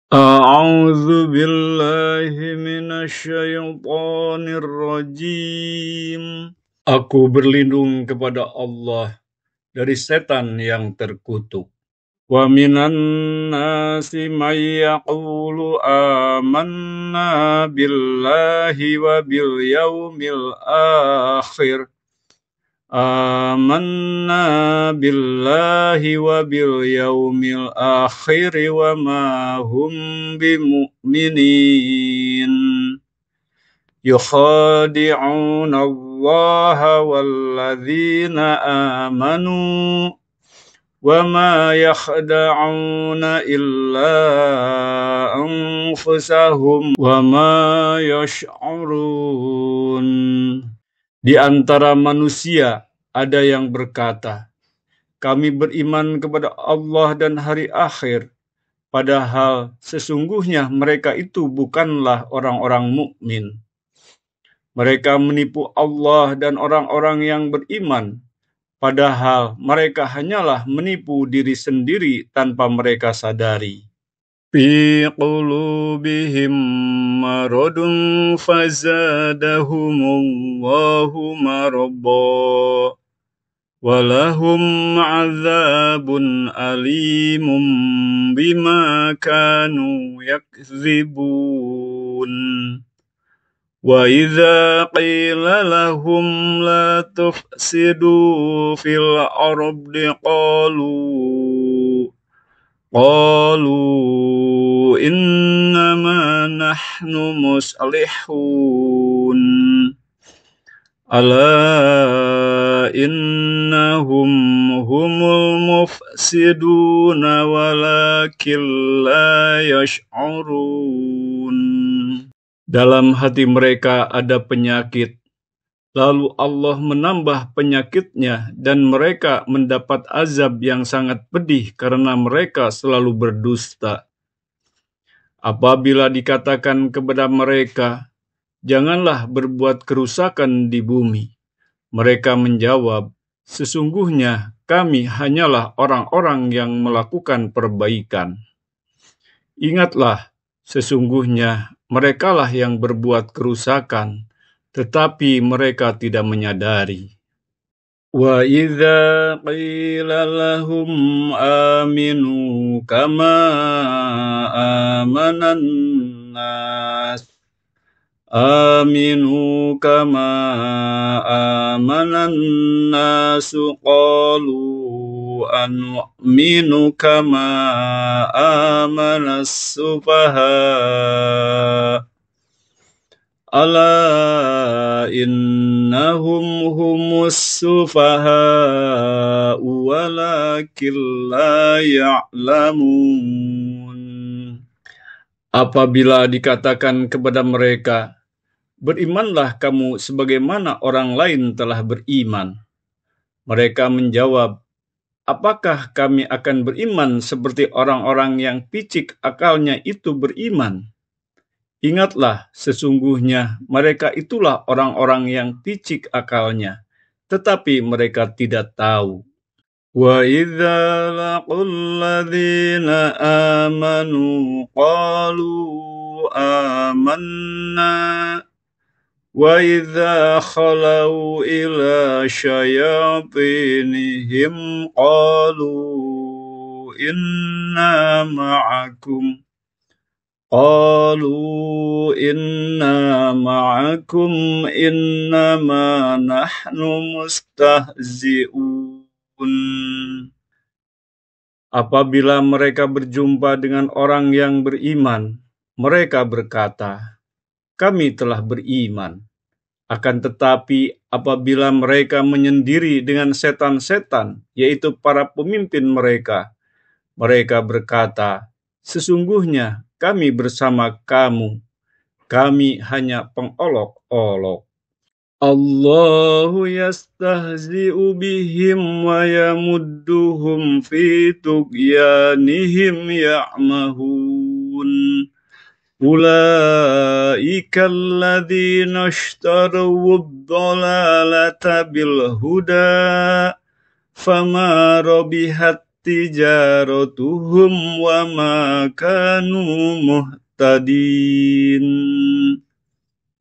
A'udzu billahi minasyaitonir rajim. Aku berlindung kepada Allah dari setan yang terkutuk. Wa minan nasi may yaqulu amanna billahi wa bil yaumil akhir. آمنا بالله وباليوم الآخر وما هم بمؤمنين يخادعون الله والذين آمنوا وما يخدعون إلا أنفسهم وما يشعرون. Di antara manusia ada yang berkata, kami beriman kepada Allah dan hari akhir, padahal sesungguhnya mereka itu bukanlah orang-orang mukmin. Mereka menipu Allah dan orang-orang yang beriman, padahal mereka hanyalah menipu diri sendiri tanpa mereka sadari. Fi qulubihim maradun fazadahumullahu marada walahum azabun alimum bima kanu yakzibun. Wa idza qila lahum la tufsidu fil ardi qalu innama nahnu muslihun ala innahum humul mufsiduna walakin la yash'urun. Dalam hati mereka ada penyakit, lalu Allah menambah penyakitnya dan mereka mendapat azab yang sangat pedih karena mereka selalu berdusta. Apabila dikatakan kepada mereka, janganlah berbuat kerusakan di bumi, mereka menjawab, sesungguhnya kami hanyalah orang-orang yang melakukan perbaikan. Ingatlah, sesungguhnya merekalah yang berbuat kerusakan, tetapi mereka tidak menyadari. Wa idza qila lahum aminu kama amanan nas qalu anu'minu kama amanas sufaha ala innahum humus sufaha walakin la ya'lamun. Apabila dikatakan kepada mereka, berimanlah kamu sebagaimana orang lain telah beriman, mereka menjawab, apakah kami akan beriman seperti orang-orang yang picik akalnya itu beriman? Ingatlah, sesungguhnya mereka itulah orang-orang yang picik akalnya, tetapi mereka tidak tahu. Wa idza laqul ladzina amanu qalu amanna wa idza khalau ila syayatinihim qalu inna ma'akum innama nahnu mustahzi'un. Apabila mereka berjumpa dengan orang yang beriman, mereka berkata, kami telah beriman. Akan tetapi apabila mereka menyendiri dengan setan-setan, yaitu para pemimpin mereka, mereka berkata, sesungguhnya kami bersama kamu, kami hanya pengolok-olok. Allahu yastahzi'u bihim wa yamudduhum fi tughyanihim ya'mahun. Ulaika alladhina ishtaraw ad-dhalalata bil huda fama rabihat tijaratuhum wa ma kanu muhtadin.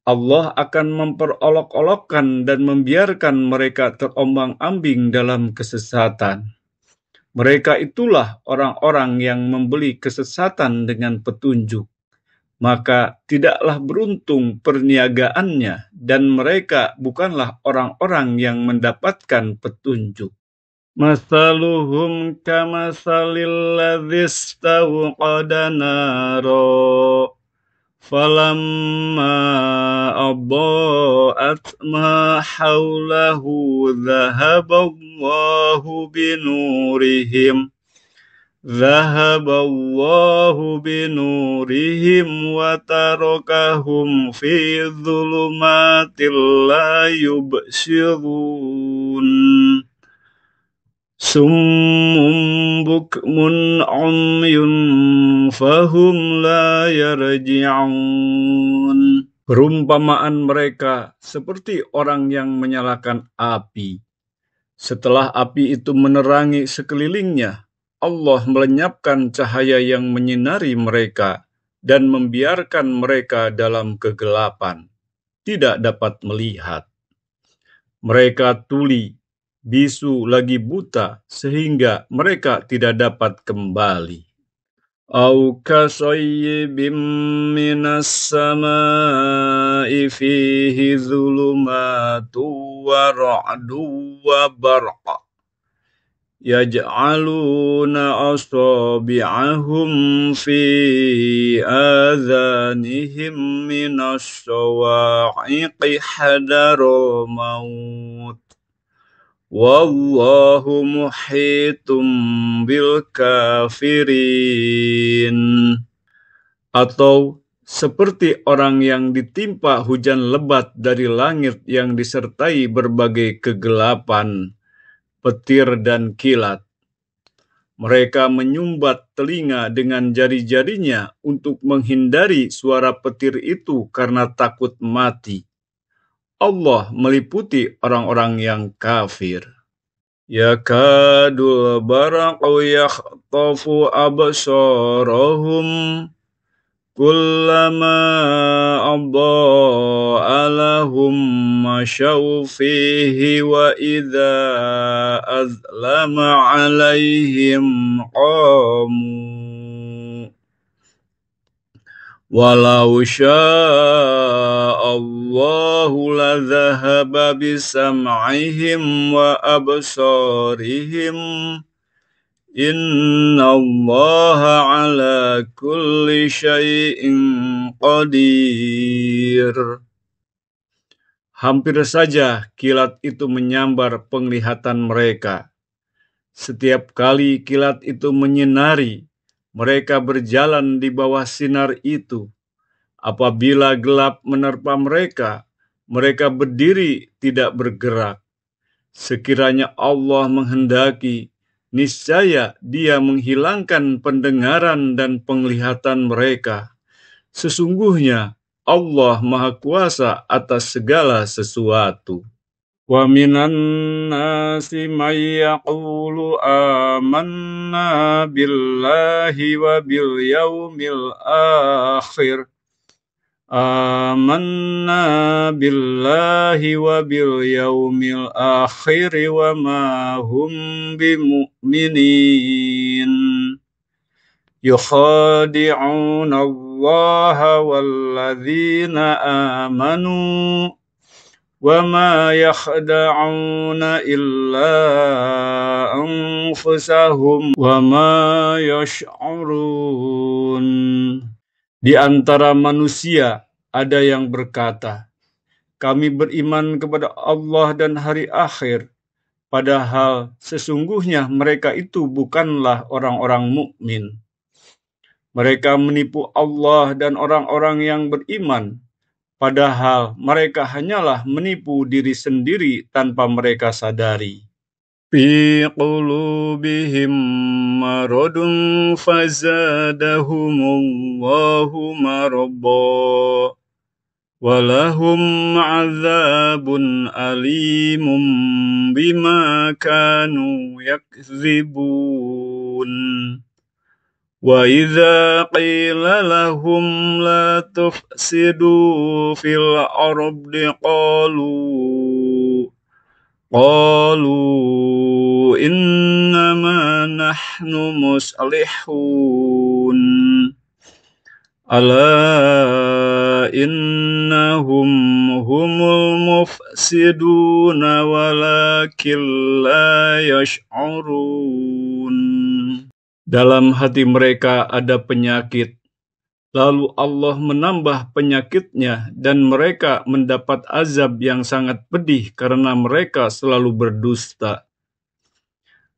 Allah akan memperolok-olokkan dan membiarkan mereka terombang-ambing dalam kesesatan. Mereka itulah orang-orang yang membeli kesesatan dengan petunjuk. Maka tidaklah beruntung perniagaannya, dan mereka bukanlah orang-orang yang mendapatkan petunjuk. Masaluhum kamasalil ladzi istawqada naro falamma adaa'at ma hawlahu dhahaballahu binurihim wa tarakahum fi dhulumatil la yubsirun. Summum bukmun umyun fahum la yarji'un. Perumpamaan mereka seperti orang yang menyalakan api. Setelah api itu menerangi sekelilingnya, Allah melenyapkan cahaya yang menyinari mereka dan membiarkan mereka dalam kegelapan, tidak dapat melihat. Mereka tuli, bisu lagi buta, sehingga mereka tidak dapat kembali. Au kasayyibim minas samai fihi zulumatu wa ra'du wa barqa yaj'aluna asabi'ahum fi adhanihim minas sawa'iqi hadara maut. Wallahu muhitum bil kafirin. Atau seperti orang yang ditimpa hujan lebat dari langit yang disertai berbagai kegelapan, petir dan kilat. Mereka menyumbat telinga dengan jari-jarinya untuk menghindari suara petir itu karena takut mati. Allah meliputi orang-orang yang kafir. Yakadul baraqu yakhtafu absarahum kullama adaa'a lahum masyaw fihi wa idza azlama 'alaihim qamu. Walau sya'allahu ladhahaba bisam'ihim wa absarihim. Innallaha ala kulli syai'in qadir. Hampir saja kilat itu menyambar penglihatan mereka. Setiap kali kilat itu menyinari, mereka berjalan di bawah sinar itu. Apabila gelap menerpa mereka, mereka berdiri tidak bergerak. Sekiranya Allah menghendaki, niscaya Dia menghilangkan pendengaran dan penglihatan mereka. Sesungguhnya Allah Maha Kuasa atas segala sesuatu. Wa minan nasi may yaqulu amanna billahi wa bil yaumil akhir. Amanna billahi wa bil yaumil akhir wa ma hum bimu'minin. Yukhadi'una Allah walladzina amanu wa ma yakhda'una illa anfusahum wa ma yash'urun. Di antara manusia ada yang berkata, kami beriman kepada Allah dan hari akhir, padahal sesungguhnya mereka itu bukanlah orang-orang mukmin. Mereka menipu Allah dan orang-orang yang beriman, padahal mereka hanyalah menipu diri sendiri tanpa mereka sadari. Fi qulubihim maradun fazadahumullahu marada. walahum azabun alimun bima kanu yakzibun. Wa idza qila lahum la tufsidu fil ardi qalu innama nahnu muslihun. Ala innahum humul mufsiduna walakin la yash'urun. Dalam hati mereka ada penyakit, lalu Allah menambah penyakitnya dan mereka mendapat azab yang sangat pedih karena mereka selalu berdusta.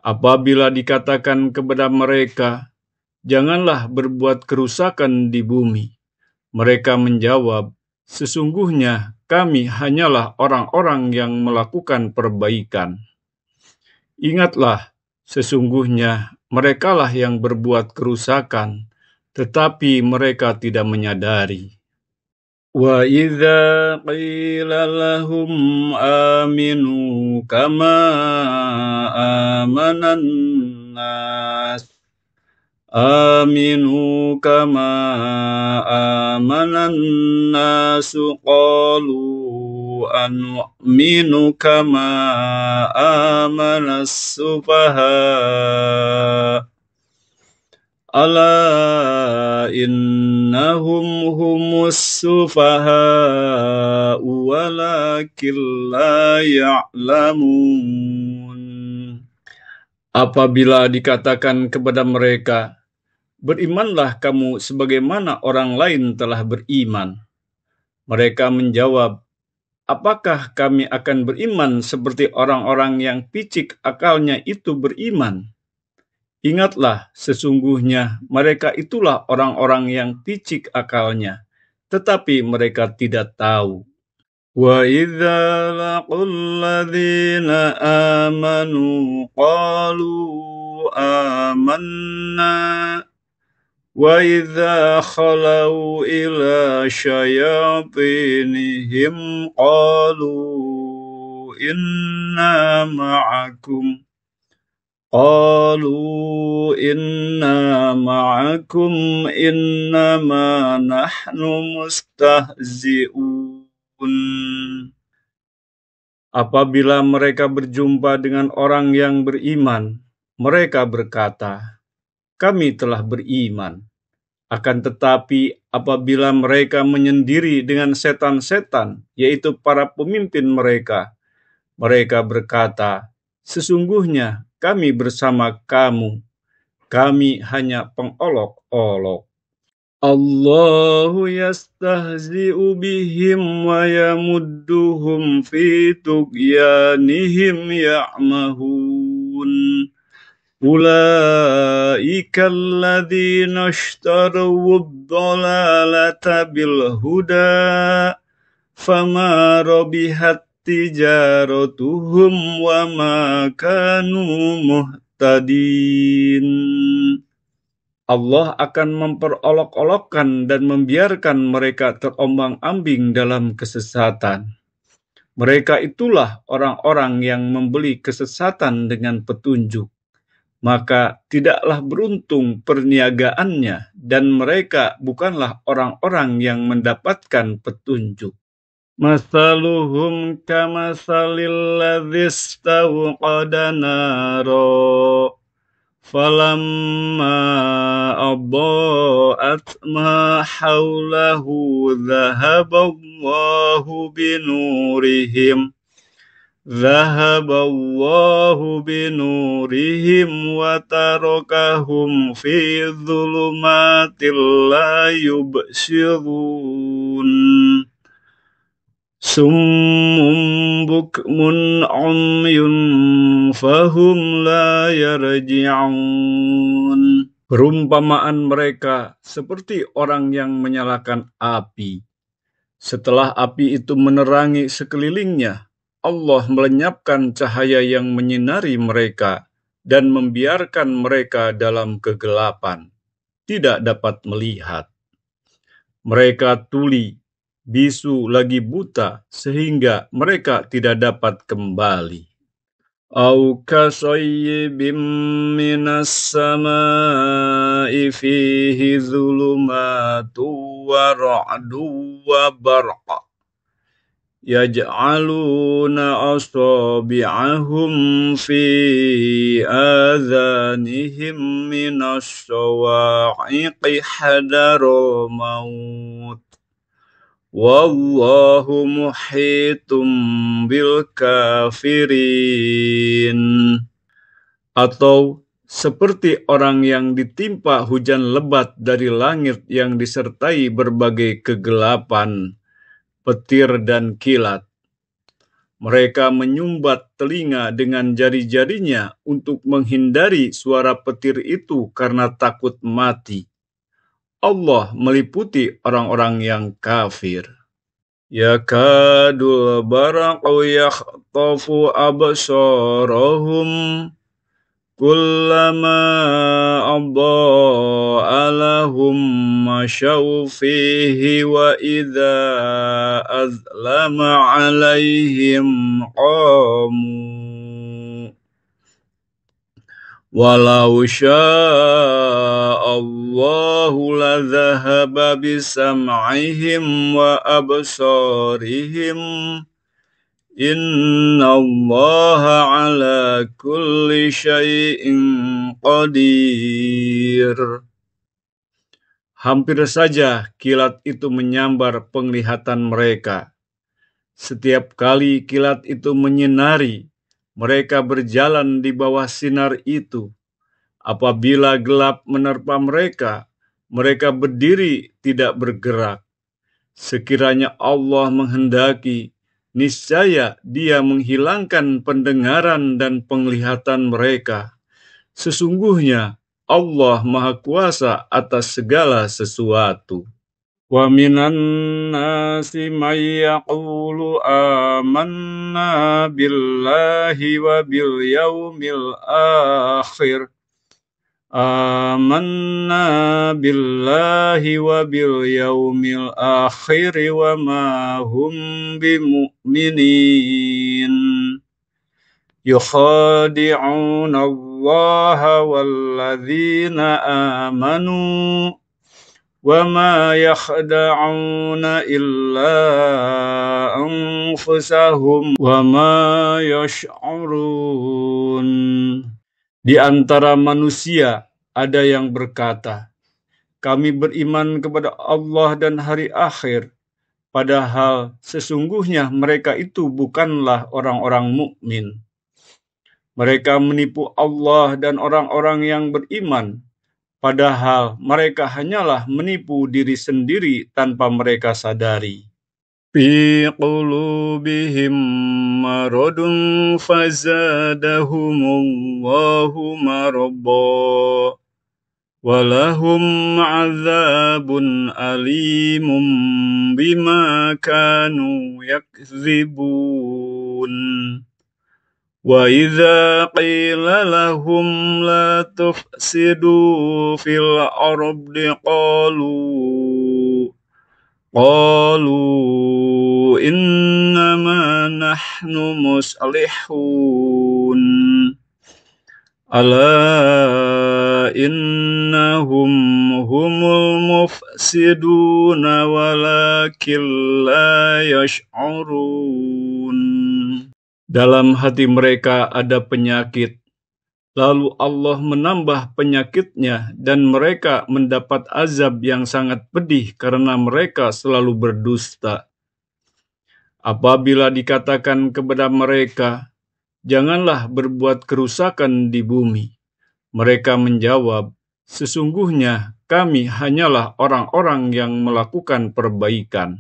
Apabila dikatakan kepada mereka, janganlah berbuat kerusakan di bumi, mereka menjawab, sesungguhnya kami hanyalah orang-orang yang melakukan perbaikan. Ingatlah, sesungguhnya merekalah yang berbuat kerusakan, tetapi mereka tidak menyadari. Wa idza qila lahum aminu kama amanan nas qalu anu'minu kama amanas sufaha. Ala innahum humus sufaha walakin la ya'lamun. Apabila dikatakan kepada mereka, berimanlah kamu sebagaimana orang lain telah beriman. Mereka menjawab, apakah kami akan beriman seperti orang-orang yang picik akalnya itu beriman? Ingatlah, sesungguhnya mereka itulah orang-orang yang picik akalnya, tetapi mereka tidak tahu. Wa idza laqul ladzina amanu qalu amanna wa idza khalau ila syayatinihim qalu inna ma'akum innama nahnu mustahzi'un. Apabila mereka berjumpa dengan orang yang beriman, mereka berkata, kami telah beriman. Akan tetapi apabila mereka menyendiri dengan setan-setan, yaitu para pemimpin mereka, mereka berkata, sesungguhnya kami bersama kamu, kami hanya pengolok-olok. Allahu yastahzi'u bihim wa yamudduhum fi tughyanihim ya'mahun. Ulaika alladhina ishtaraw ad-dalalata bil huda fama rabihat tijaratuhum wa ma kanu muhtadin. Allah akan memperolok-olokkan dan membiarkan mereka terombang-ambing dalam kesesatan. Mereka itulah orang-orang yang membeli kesesatan dengan petunjuk. Maka tidaklah beruntung perniagaannya, dan mereka bukanlah orang-orang yang mendapatkan petunjuk. Masaluhum kamasalil ladzi istawqada nara falamma adaa'at ma hawlahu dhahaballahu binurihim wa tarakahum fi dhulumatil la yubsirun. Summum bukmun umyun fahum la yarji'un. Perumpamaan mereka seperti orang yang menyalakan api. Setelah api itu menerangi sekelilingnya, Allah melenyapkan cahaya yang menyinari mereka dan membiarkan mereka dalam kegelapan, tidak dapat melihat. Mereka tuli, bisu lagi buta sehingga mereka tidak dapat kembali. Au kasayyibim minas samai fihi zulumatu wa ra'du wa barqa yaj'aluna asabi'ahum fi adhanihim minas sawa'iqi hadara maut wallahu muhitum bil kafirin. Atau seperti orang yang ditimpa hujan lebat dari langit yang disertai berbagai kegelapan, petir dan kilat. Mereka menyumbat telinga dengan jari-jarinya untuk menghindari suara petir itu karena takut mati. Allah meliputi orang-orang yang kafir. Yakadul baraqu yakhtafu absarahum kullama adha'a lahum masyaw fihi wa idza azlama alaihim qamu walau sya'allahu ladhahaba bisam'ihim wa absarihim innallaha ala kulli syai'in qadir. Hampir saja kilat itu menyambar penglihatan mereka. Setiap kali kilat itu menyinari, mereka berjalan di bawah sinar itu. Apabila gelap menerpa mereka, mereka berdiri tidak bergerak. Sekiranya Allah menghendaki, niscaya Dia menghilangkan pendengaran dan penglihatan mereka. Sesungguhnya Allah Maha Kuasa atas segala sesuatu. Wa minan nasi may yaqulu amanna billahi wa bil yaumil akhir. Amanna billahi wa bil yaumil akhir wa ma hum bimu'minin. Yukhadi'una Allah walladzina amanu wa ma yakhda'una illa anfusahum wa ma yash'urun. Di antara manusia ada yang berkata, kami beriman kepada Allah dan hari akhir, padahal sesungguhnya mereka itu bukanlah orang-orang mukmin. Mereka menipu Allah dan orang-orang yang beriman, padahal mereka hanyalah menipu diri sendiri tanpa mereka sadari. Fi qulubihim maradun fazadahumullahu marada walahum azabun alimum bima kanu yakzibun. Wa idza qila lahum la tufsidu fil ardi qalu innama nahnu muslihun ala innahum humul mufsiduna walakin la yash'urun. Dalam hati mereka ada penyakit, lalu Allah menambah penyakitnya dan mereka mendapat azab yang sangat pedih karena mereka selalu berdusta. Apabila dikatakan kepada mereka, janganlah berbuat kerusakan di bumi, mereka menjawab, sesungguhnya kami hanyalah orang-orang yang melakukan perbaikan.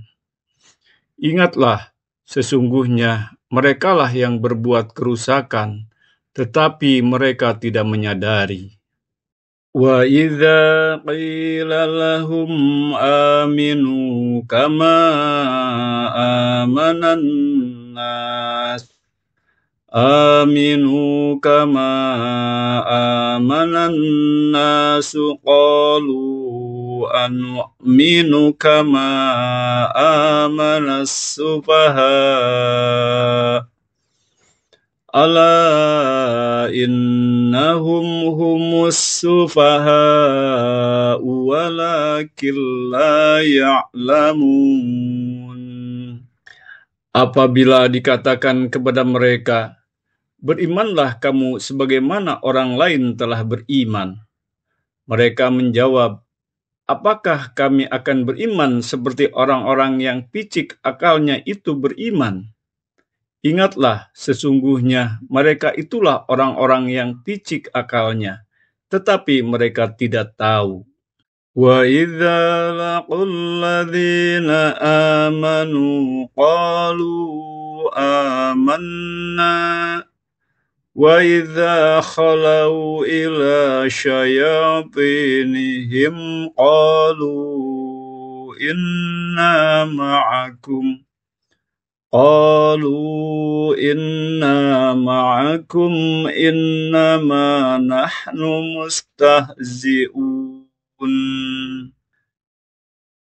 Ingatlah, sesungguhnya merekalah yang berbuat kerusakan, tetapi mereka tidak menyadari. Wa idza qila lahum aminu kama amanan nas qalu anu'minu kama amanas sufaha ala innahum humus sufaha walakin la ya'lamun. Apabila dikatakan kepada mereka, berimanlah kamu sebagaimana orang lain telah beriman. Mereka menjawab, apakah kami akan beriman seperti orang-orang yang picik akalnya itu beriman? Ingatlah, sesungguhnya mereka itulah orang-orang yang picik akalnya, tetapi mereka tidak tahu. Wa idza laqul ladzina amanu qalu amanna wa idza khalau ila syayatinihim qalu inna ma'akum innama nahnu mustahzi'un.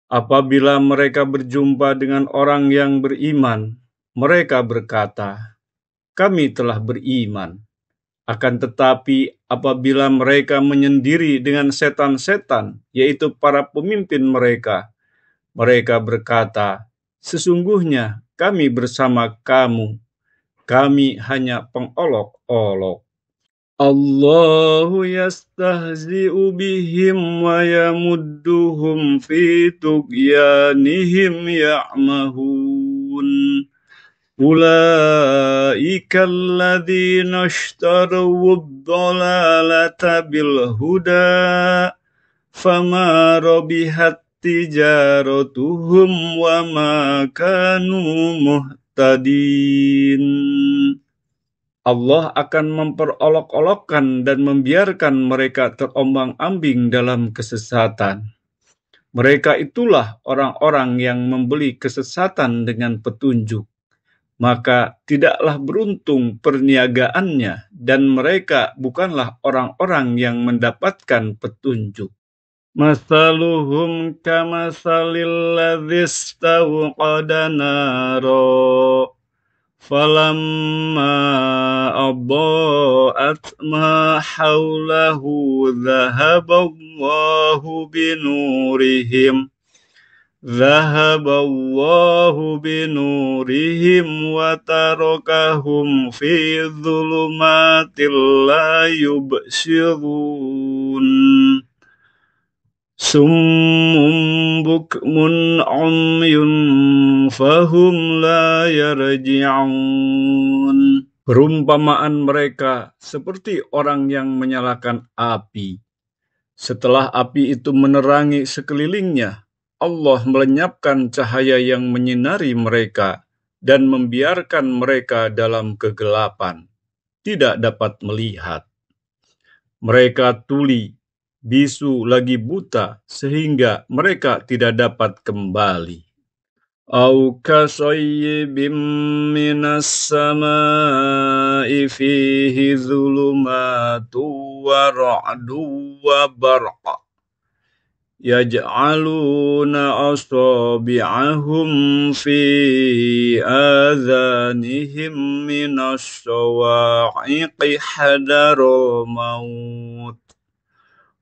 Apabila mereka berjumpa dengan orang yang beriman, mereka berkata, kami telah beriman. Akan tetapi apabila mereka menyendiri dengan setan-setan, yaitu para pemimpin mereka, mereka berkata, sesungguhnya kami bersama kamu, kami hanya pengolok-olok. Allahu yastahzi'u bihim wa yamudduhum fi tughyanihim ya'mahun. Ulaika alladhina ishtaraw ad-dalalata bil huda fama rabihat tijaratuhum wa ma kanu muhtadin. Allah akan memperolok-olokkan dan membiarkan mereka terombang-ambing dalam kesesatan. Mereka itulah orang-orang yang membeli kesesatan dengan petunjuk. Maka tidaklah beruntung perniagaannya, dan mereka bukanlah orang-orang yang mendapatkan petunjuk. Masaluhum kamasalil ladzi istawqada nara falamma adaa'at ma hawlahu dhahaballahu binurihim wa tarakahum fi dhulumatil la yubsirun. Summum bukmun umyun fahum la yarji'un. Perumpamaan mereka seperti orang yang menyalakan api. Setelah api itu menerangi sekelilingnya, Allah melenyapkan cahaya yang menyinari mereka dan membiarkan mereka dalam kegelapan, tidak dapat melihat. Mereka tuli, bisu lagi buta, sehingga mereka tidak dapat kembali. Au kasayyibim minas samai fihi zulumatu wa ra'du wa barqa yaj'aluna asabi'ahum fi adhanihim minas sawa'iqi hadara maut.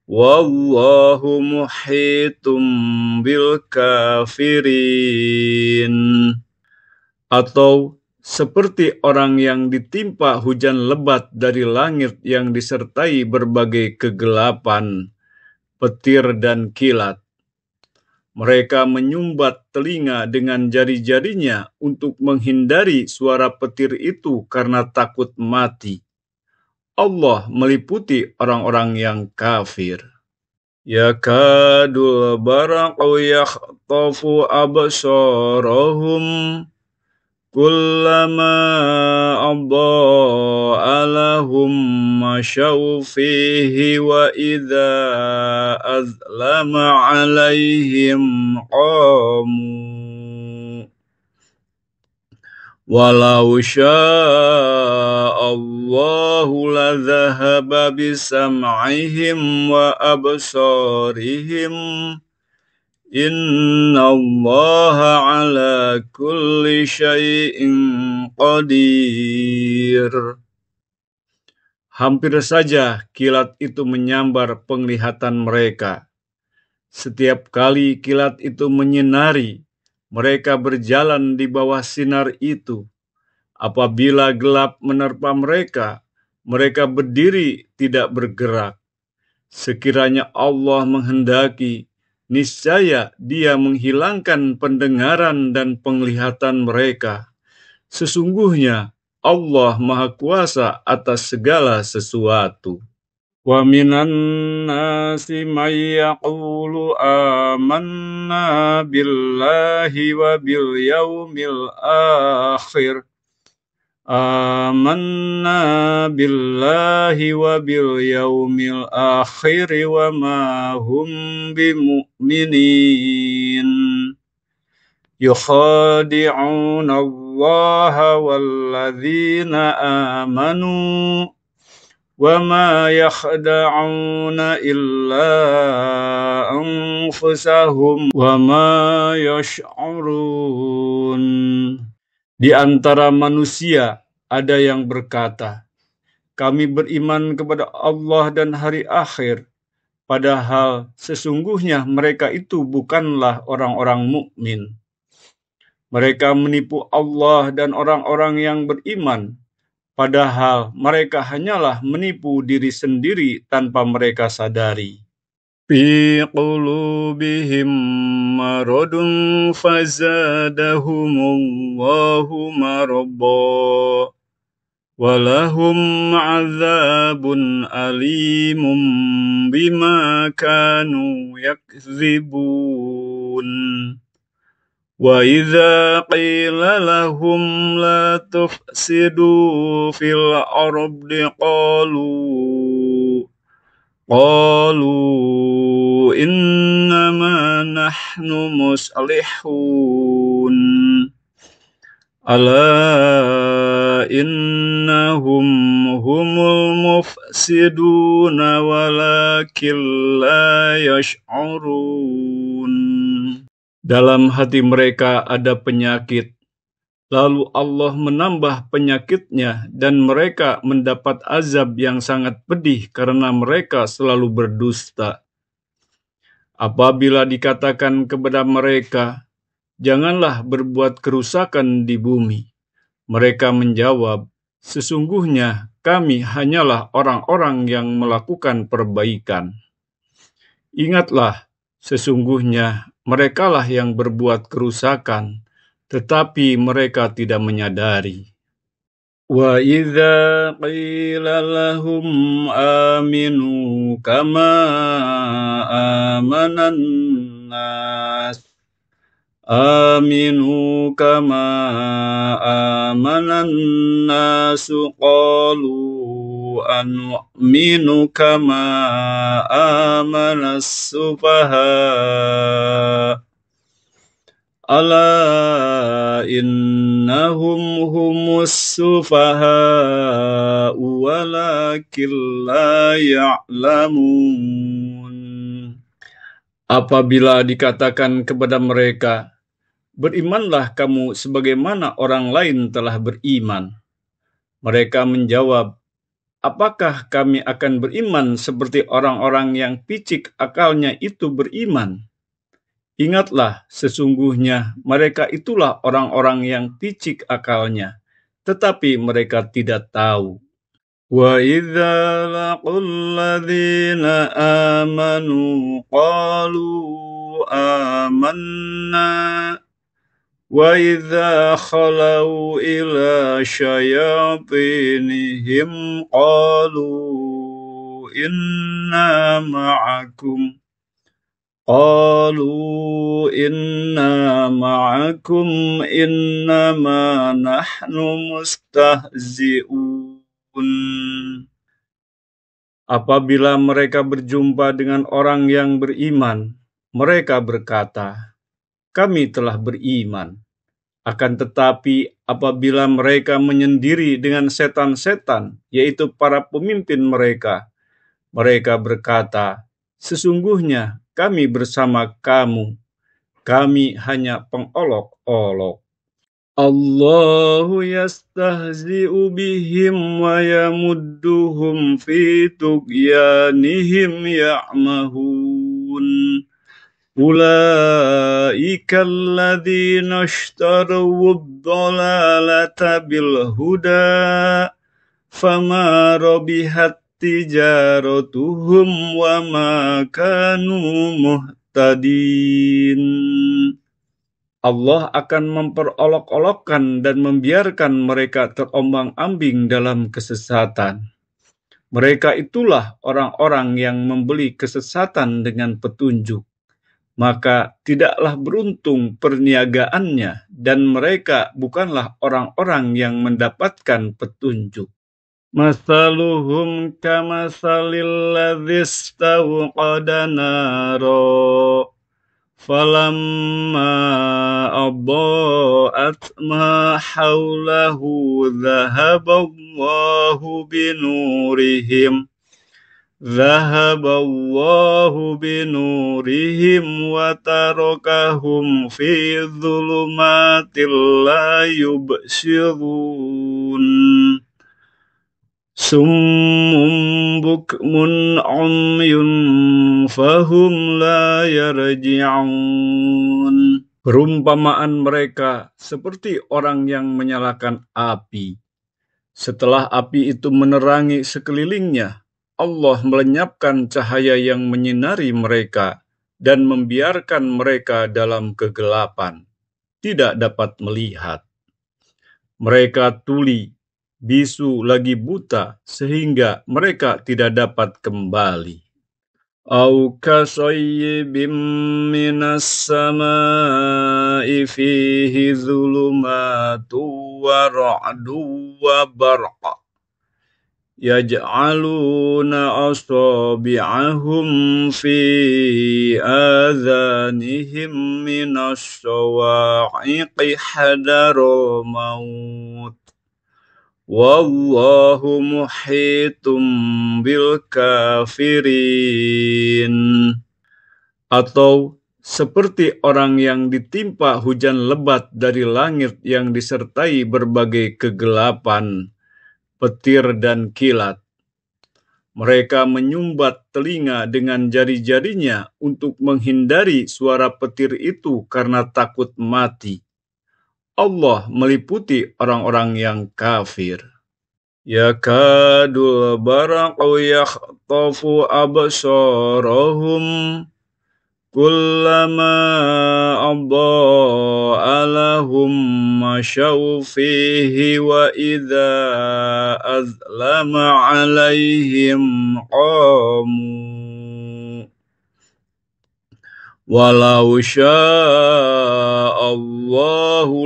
Wallahu muhitum bil kafirin. Atau seperti orang yang ditimpa hujan lebat dari langit yang disertai berbagai kegelapan, petir dan kilat. Mereka menyumbat telinga dengan jari-jarinya untuk menghindari suara petir itu karena takut mati. Allah meliputi orang-orang yang kafir. Yakadul baraqu yakhtafu absarahum kullama adaa'a lahum masyaw fihi wa idza azlama 'alaihim qamu. Walau sya'allahu ladhahaba bisam'ihim wa absarihim Innallaha ala kulli syai'in qadir. Hampir saja kilat itu menyambar penglihatan mereka. Setiap kali kilat itu menyinari, mereka berjalan di bawah sinar itu. Apabila gelap menerpa mereka, mereka berdiri tidak bergerak. Sekiranya Allah menghendaki, niscaya Dia menghilangkan pendengaran dan penglihatan mereka. Sesungguhnya Allah Maha Kuasa atas segala sesuatu. Wa minan nasi may yaqulu amanna billahi wa bil yaumil akhir. Amanna billahi wa bil yaumil akhir wa ma hum bimu'minin. Yukhadi'una Allah walladzina amanu wa ma yakhda'una illa anfusahum wa ma yash'urun. Di antara manusia ada yang berkata, kami beriman kepada Allah dan hari akhir, padahal sesungguhnya mereka itu bukanlah orang-orang mukmin. Mereka menipu Allah dan orang-orang yang beriman, padahal mereka hanyalah menipu diri sendiri tanpa mereka sadari. Fi qulubihim maradun fazadahumullahu marada walahum azabun alimum bima kanu yakzibun. Wa idza qila lahum la tufsidu fil ardi qalu innama nahnu muslihun. Ala innahum humul mufsiduna walakin la yash'urun. Dalam hati mereka ada penyakit, lalu Allah menambah penyakitnya dan mereka mendapat azab yang sangat pedih karena mereka selalu berdusta. Apabila dikatakan kepada mereka, janganlah berbuat kerusakan di bumi, mereka menjawab, sesungguhnya kami hanyalah orang-orang yang melakukan perbaikan. Ingatlah, sesungguhnya merekalah yang berbuat kerusakan, tetapi mereka tidak menyadari. Wa idza qila lahum aminu kama amanan nas qalu anu'minu kama amanas sufaha. Ala innahum humus sufaha walakin la ya'lamun. Apabila dikatakan kepada mereka, berimanlah kamu sebagaimana orang lain telah beriman. Mereka menjawab, apakah kami akan beriman seperti orang-orang yang picik akalnya itu beriman? Ingatlah, sesungguhnya mereka itulah orang-orang yang picik akalnya, tetapi mereka tidak tahu. Wa idza laqul ladzina amanu qalu amanna wa idza khalau ila syayatinihim qalu inna ma'akum innama nahnu mustahzi'un. Apabila mereka berjumpa dengan orang yang beriman, mereka berkata, kami telah beriman. Akan tetapi apabila mereka menyendiri dengan setan-setan, yaitu para pemimpin mereka, mereka berkata, sesungguhnya kami bersama kamu, kami hanya pengolok-olok. Allahu yastahzi'u bihim wa yamudduhum fi tughyanihim ya'mahun. Ulaika alladhina ishtaraw ad-dhalalata bil huda fama rabihat tijaratuhum wa ma kanu muhtadin. Allah akan memperolok-olokkan dan membiarkan mereka terombang-ambing dalam kesesatan. Mereka itulah orang-orang yang membeli kesesatan dengan petunjuk. Maka tidaklah beruntung perniagaannya, dan mereka bukanlah orang-orang yang mendapatkan petunjuk. Masaluhum kamasalil ladzi istawqada naro falamma adaa'at ma hawlahu dhahaballahu binurihim wa tarakahum fi dhulumatil la yubsirun. Summum bukmun umyun fahum la yarji'un. Perumpamaan mereka seperti orang yang menyalakan api. Setelah api itu menerangi sekelilingnya, Allah melenyapkan cahaya yang menyinari mereka dan membiarkan mereka dalam kegelapan, tidak dapat melihat. Mereka tuli, bisu lagi buta, sehingga mereka tidak dapat kembali. Au kasayyibim minas samai fihi zulumatu wa ra'du wa barqa yaj'aluna asabi'ahum fi adhanihim minas sawa'iqi hadara maut. Wallahu muhitum bil kafirin. Atau seperti orang yang ditimpa hujan lebat dari langit yang disertai berbagai kegelapan, petir dan kilat. Mereka menyumbat telinga dengan jari-jarinya untuk menghindari suara petir itu karena takut mati. Allah meliputi orang-orang yang kafir. Yakadul baraqu yakhtafu absarahum kullama adaa'a lahum masyaw fihi wa idza azlama 'alaihim qamu. Walau sya'allahu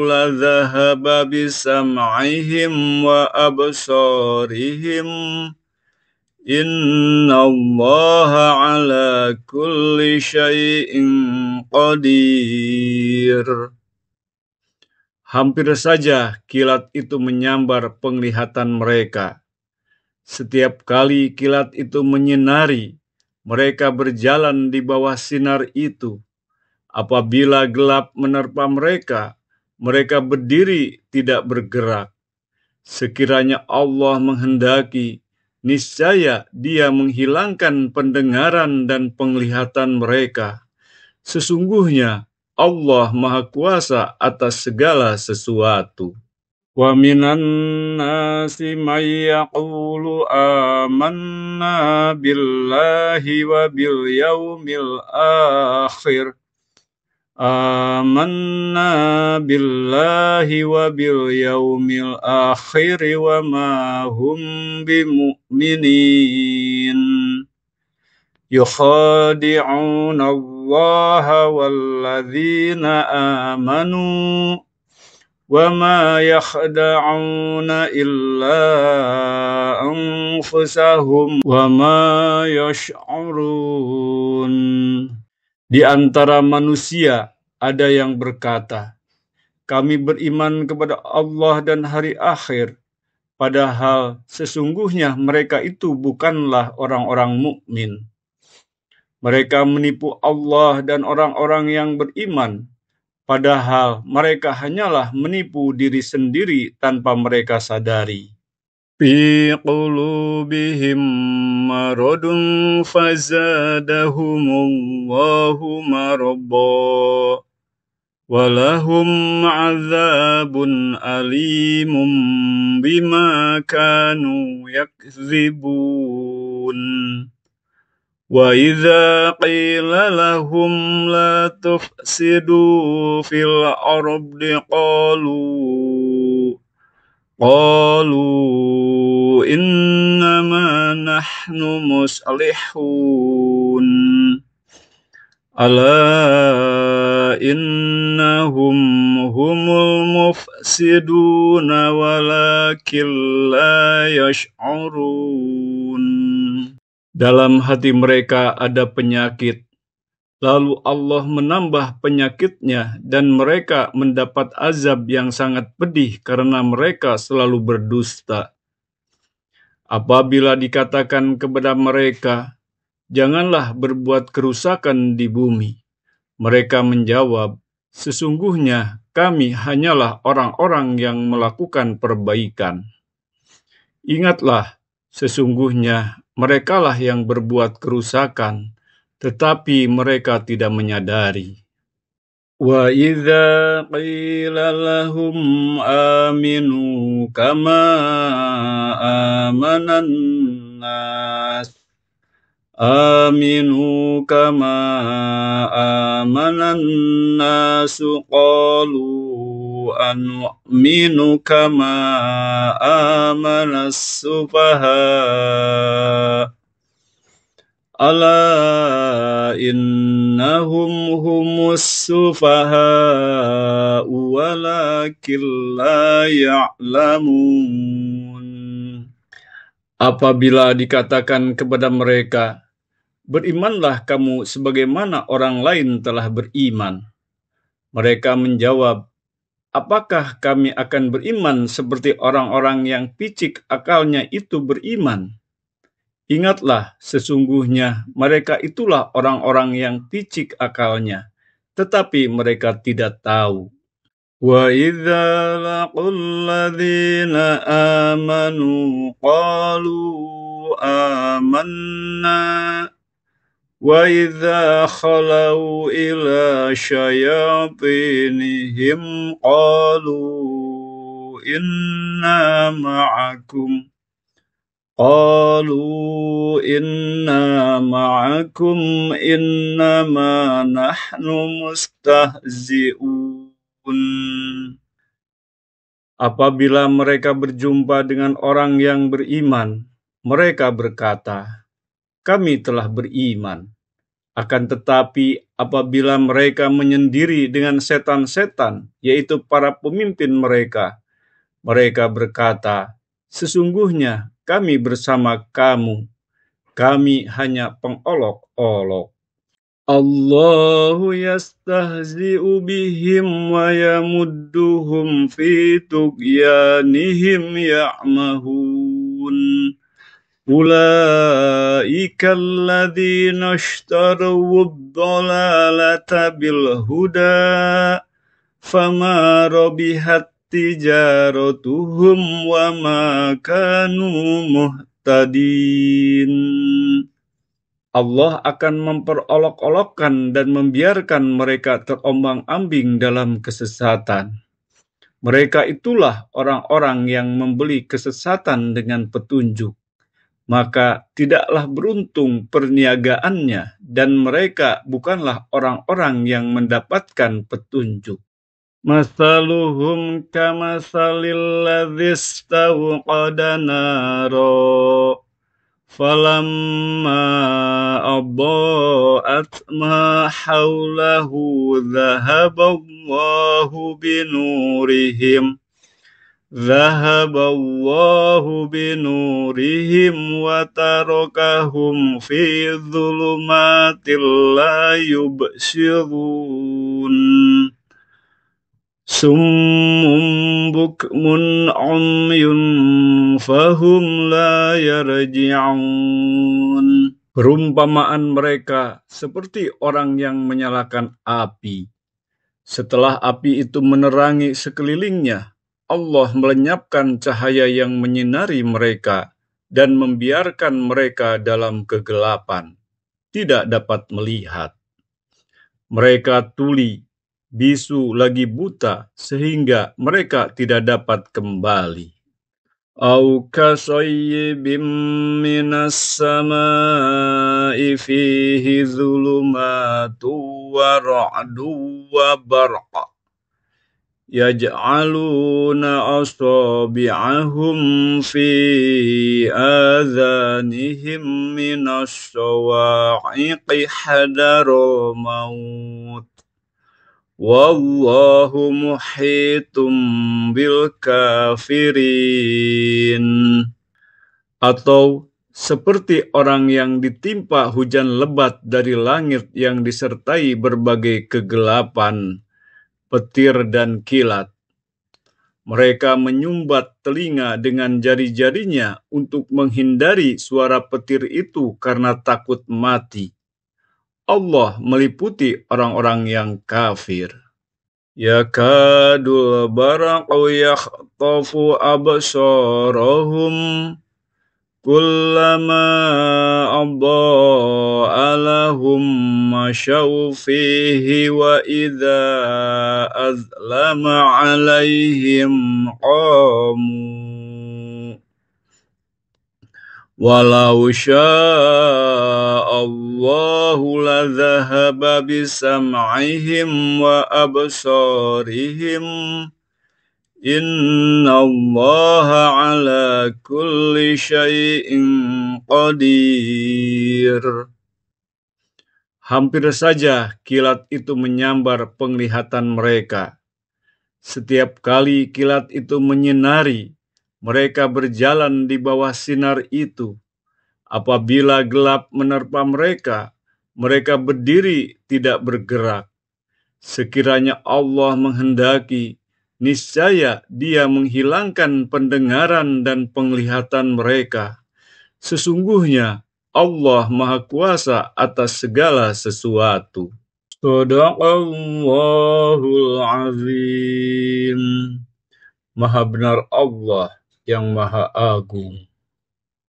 ladhahaba bisam'ihim wa absarihim innallaha ala kulli syai'in qadir. Hampir saja kilat itu menyambar penglihatan mereka. Setiap kali kilat itu menyinari, mereka berjalan di bawah sinar itu. Apabila gelap menerpa mereka, mereka berdiri tidak bergerak. Sekiranya Allah menghendaki, niscaya Dia menghilangkan pendengaran dan penglihatan mereka. Sesungguhnya Allah Maha Kuasa atas segala sesuatu. Wa minan nasi may yaqulu amanna billahi wa bil yaumil akhir. Amanna billahi wa bil yaumil akhir wa ma hum bimu'minin. Yukhadi'una Allaha walladzina amanu wa ma yakhda'una illa anfusahum wa ma yash'urun. Di antara manusia ada yang berkata, kami beriman kepada Allah dan hari akhir, padahal sesungguhnya mereka itu bukanlah orang-orang mukmin. Mereka menipu Allah dan orang-orang yang beriman, padahal mereka hanyalah menipu diri sendiri tanpa mereka sadari. Fi qulubihim maradun fazadahumullahu marada walahum azabun alimun bima kanu yakzibun. Wa idza qila lahum la tufsidu fil ardi qalu innama nahnu muslihun. Ala innahum humul mufsiduna walakin la yash'urun. Dalam hati mereka ada penyakit, lalu Allah menambah penyakitnya dan mereka mendapat azab yang sangat pedih karena mereka selalu berdusta. Apabila dikatakan kepada mereka, janganlah berbuat kerusakan di bumi, mereka menjawab, sesungguhnya kami hanyalah orang-orang yang melakukan perbaikan. Ingatlah, sesungguhnya merekalah yang berbuat kerusakan, tetapi mereka tidak menyadari. Wa idza qila lahum aminu kama amanan nas qalu anu'minu kama amanas sufaha. Ala innahum humus sufaha walakin la ya'lamun. Apabila dikatakan kepada mereka, berimanlah kamu sebagaimana orang lain telah beriman, mereka menjawab, apakah kami akan beriman seperti orang-orang yang picik akalnya itu beriman? Ingatlah, sesungguhnya mereka itulah orang-orang yang picik akalnya, tetapi mereka tidak tahu. Wa idza laqul ladzina amanu qalu amanna wa idza khalau ila syayatinihim qalu inna ma'akum innama nahnu mustahzi'un. Apabila mereka berjumpa dengan orang yang beriman, mereka berkata, kami telah beriman. Akan tetapi apabila mereka menyendiri dengan setan-setan, yaitu para pemimpin mereka, mereka berkata, sesungguhnya kami bersama kamu, kami hanya pengolok-olok. Allahu yastahzi'u bihim wa yamudduhum fi tughyanihim ya'mahun. Ulaika alladhina ishtaraw ad-dalalata bil huda fama rabihat tijaratuhum wa ma kanu muhtadin. Allah akan memperolok-olokkan dan membiarkan mereka terombang-ambing dalam kesesatan. Mereka itulah orang-orang yang membeli kesesatan dengan petunjuk. Maka tidaklah beruntung perniagaannya, dan mereka bukanlah orang-orang yang mendapatkan petunjuk. Masaluhum kamasalil ladzi istawqada naro falamma adaa'at ma hawlahu dhahaballahu binurihim wa tarakahum fi dhulumatil la yubsirun. Summun bukmun umyun fahum la yarji'un. Perumpamaan mereka seperti orang yang menyalakan api. Setelah api itu menerangi sekelilingnya, Allah melenyapkan cahaya yang menyinari mereka dan membiarkan mereka dalam kegelapan, tidak dapat melihat. Mereka tuli, bisu lagi buta, sehingga mereka tidak dapat kembali. Au kasayyibim minas samai fihi zulumatu wa ra'du wa barqa yaj'aluna asabi'ahum fi adhanihim minas sawa'iqi hadaral maut wallahu muhitum bil kafirin. Atau seperti orang yang ditimpa hujan lebat dari langit yang disertai berbagai kegelapan, petir dan kilat. Mereka menyumbat telinga dengan jari-jarinya untuk menghindari suara petir itu karena takut mati. Allah meliputi orang-orang yang kafir. Yakadul baraqu yakhtafu absarahum kullama adha'a lahum masyaw fihi wa idza azlama 'alaihim qamu walau sya'allahu ladhahaba bisam'ihim wa absarihim innallaha ala kulli syai'in qadir. Hampir saja kilat itu menyambar penglihatan mereka. Setiap kali kilat itu menyinari, mereka berjalan di bawah sinar itu. Apabila gelap menerpa mereka, mereka berdiri tidak bergerak. Sekiranya Allah menghendaki, niscaya Dia menghilangkan pendengaran dan penglihatan mereka. Sesungguhnya Allah Maha Kuasa atas segala sesuatu. Shadaqallahul Azim. Maha benar Allah yang Maha Agung.